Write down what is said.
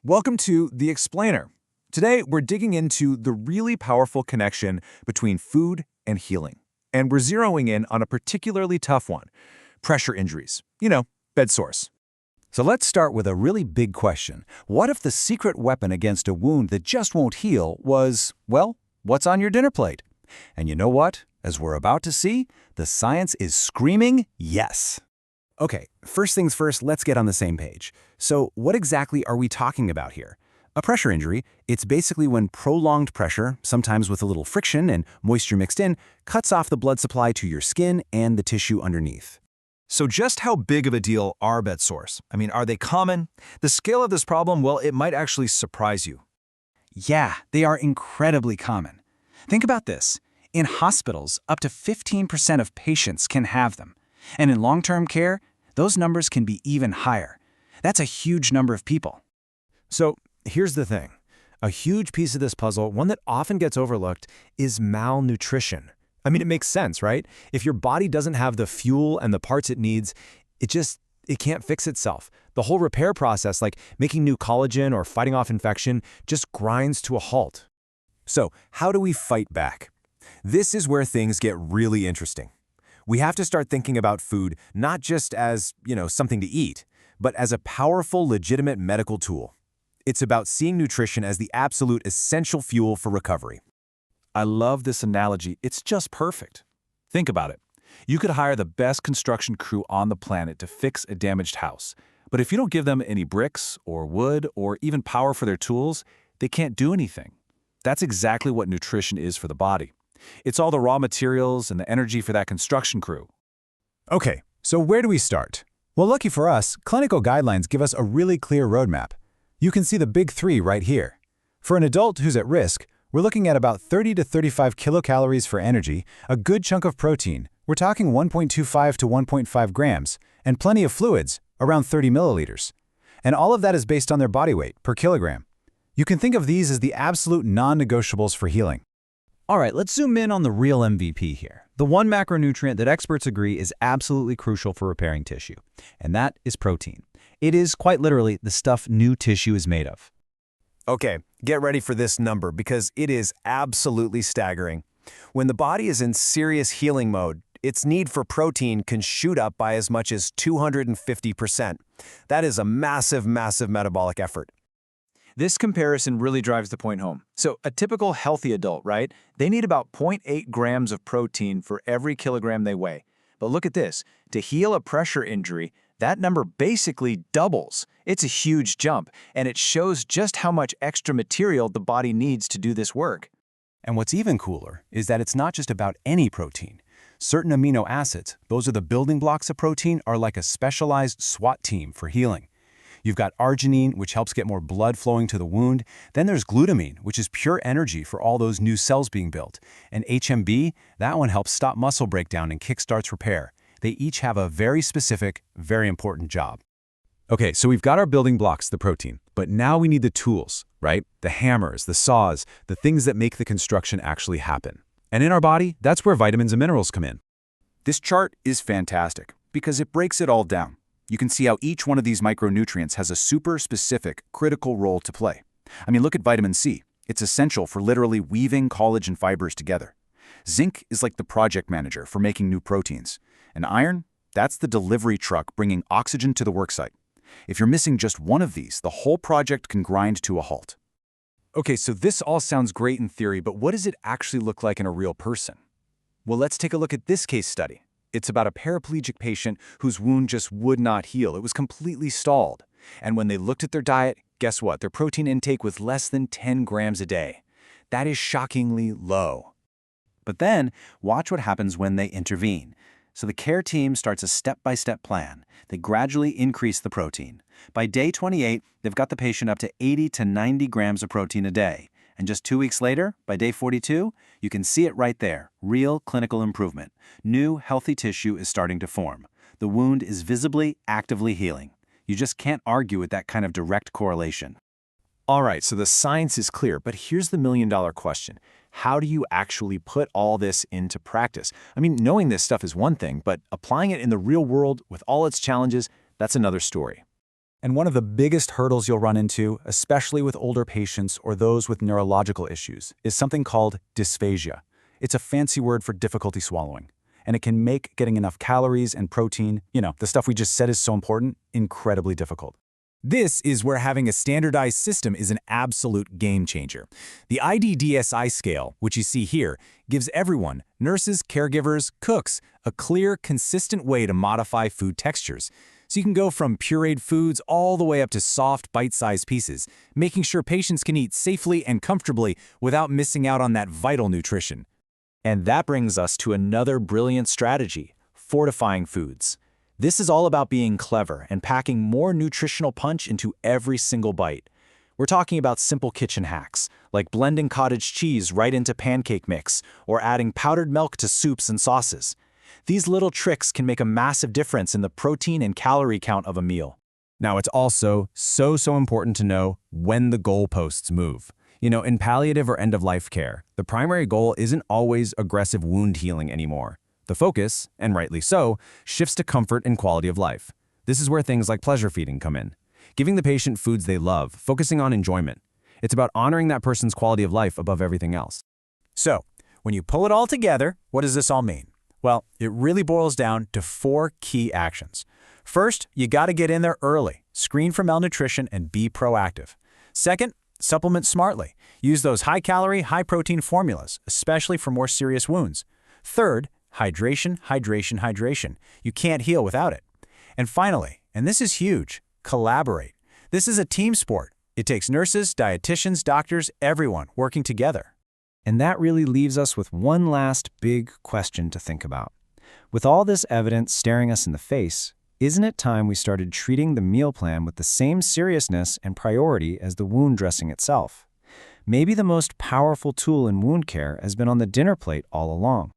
Welcome to The Explainer. Today, we're digging into the really powerful connection between food and healing. And we're zeroing in on a particularly tough one, pressure injuries. Bedsores. So let's start with a really big question. What if the secret weapon against a wound that just won't heal was, well, what's on your dinner plate? And you know what? As we're about to see, the science is screaming yes. Okay, first things first, let's get on the same page. So what exactly are we talking about here? A pressure injury, it's basically when prolonged pressure, sometimes with a little friction and moisture mixed in, cuts off the blood supply to your skin and the tissue underneath. So just how big of a deal are bedsores? Are they common? The scale of this problem, well, it might actually surprise you. Yeah, they are incredibly common. Think about this. In hospitals, up to 15% of patients can have them. And in long-term care, those numbers can be even higher. That's a huge number of people. So here's the thing. A huge piece of this puzzle, one that often gets overlooked, is malnutrition. It makes sense, right? If your body doesn't have the fuel and the parts it needs, it can't fix itself. The whole repair process, like making new collagen or fighting off infection, just grinds to a halt. So how do we fight back? This is where things get really interesting. We have to start thinking about food not just as, something to eat, but as a powerful, legitimate medical tool. It's about seeing nutrition as the absolute essential fuel for recovery. I love this analogy. It's just perfect. Think about it. You could hire the best construction crew on the planet to fix a damaged house. But if you don't give them any bricks or wood or even power for their tools, they can't do anything. That's exactly what nutrition is for the body. It's all the raw materials and the energy for that construction crew. Okay, so where do we start? Well, lucky for us, clinical guidelines give us a really clear roadmap. You can see the big three right here. For an adult who's at risk, we're looking at about 30 to 35 kilocalories for energy, a good chunk of protein, we're talking 1.25 to 1.5 grams, and plenty of fluids, around 30 milliliters. And all of that is based on their body weight per kilogram. You can think of these as the absolute non-negotiables for healing. All right, let's zoom in on the real MVP here. The one macronutrient that experts agree is absolutely crucial for repairing tissue, and that is protein. It is, quite literally, the stuff new tissue is made of. Okay, get ready for this number because it is absolutely staggering. When the body is in serious healing mode, its need for protein can shoot up by as much as 250%. That is a massive, massive metabolic effort. This comparison really drives the point home. So a typical healthy adult, right? They need about 0.8 grams of protein for every kilogram they weigh. But look at this. To heal a pressure injury, that number basically doubles. It's a huge jump, and it shows just how much extra material the body needs to do this work. And what's even cooler is that it's not just about any protein. Certain amino acids, those are the building blocks of protein, are like a specialized SWAT team for healing. You've got arginine, which helps get more blood flowing to the wound. Then there's glutamine, which is pure energy for all those new cells being built. And HMB, that one helps stop muscle breakdown and kickstarts repair. They each have a very specific, very important job. Okay, so we've got our building blocks, the protein, but now we need the tools, right? The hammers, the saws, the things that make the construction actually happen. And in our body, that's where vitamins and minerals come in. This chart is fantastic because it breaks it all down. You can see how each one of these micronutrients has a super specific, critical role to play. Look at vitamin C. It's essential for literally weaving collagen fibers together. Zinc is like the project manager for making new proteins. And iron, that's the delivery truck bringing oxygen to the worksite. If you're missing just one of these, the whole project can grind to a halt. Okay, so this all sounds great in theory, but what does it actually look like in a real person? Well, let's take a look at this case study. It's about a paraplegic patient whose wound just would not heal. It was completely stalled. And when they looked at their diet, guess what? Their protein intake was less than 10 grams a day. That is shockingly low. But then, watch what happens when they intervene. So the care team starts a step-by-step plan. They gradually increase the protein. By day 28, they've got the patient up to 80 to 90 grams of protein a day. And just 2 weeks later, by day 42, you can see it right there, real clinical improvement. New, healthy tissue is starting to form. The wound is visibly, actively healing. You just can't argue with that kind of direct correlation. All right, so the science is clear, but here's the million-dollar question. How do you actually put all this into practice? Knowing this stuff is one thing, but applying it in the real world with all its challenges, that's another story. And one of the biggest hurdles you'll run into, especially with older patients or those with neurological issues, is something called dysphagia. It's a fancy word for difficulty swallowing, and it can make getting enough calories and protein, the stuff we just said is so important, incredibly difficult. This is where having a standardized system is an absolute game changer. The IDDSI scale, which you see here, gives everyone, nurses, caregivers, cooks, a clear, consistent way to modify food textures. So you can go from pureed foods all the way up to soft, bite-sized pieces, making sure patients can eat safely and comfortably without missing out on that vital nutrition. And that brings us to another brilliant strategy, fortifying foods. This is all about being clever and packing more nutritional punch into every single bite. We're talking about simple kitchen hacks, like blending cottage cheese right into pancake mix or adding powdered milk to soups and sauces. These little tricks can make a massive difference in the protein and calorie count of a meal. Now, it's also so important to know when the goalposts move. In palliative or end-of-life care, the primary goal isn't always aggressive wound healing anymore. The focus, and rightly so, shifts to comfort and quality of life. This is where things like pleasure feeding come in. Giving the patient foods they love, focusing on enjoyment. It's about honoring that person's quality of life above everything else. So, when you pull it all together, what does this all mean? Well, it really boils down to 4 key actions. First, you gotta get in there early, screen for malnutrition, and be proactive. Second, supplement smartly. Use those high-calorie, high-protein formulas, especially for more serious wounds. Third, hydration, hydration, hydration. You can't heal without it. And finally, and this is huge, collaborate. This is a team sport. It takes nurses, dietitians, doctors, everyone working together. And that really leaves us with one last big question to think about. With all this evidence staring us in the face, isn't it time we started treating the meal plan with the same seriousness and priority as the wound dressing itself? Maybe the most powerful tool in wound care has been on the dinner plate all along.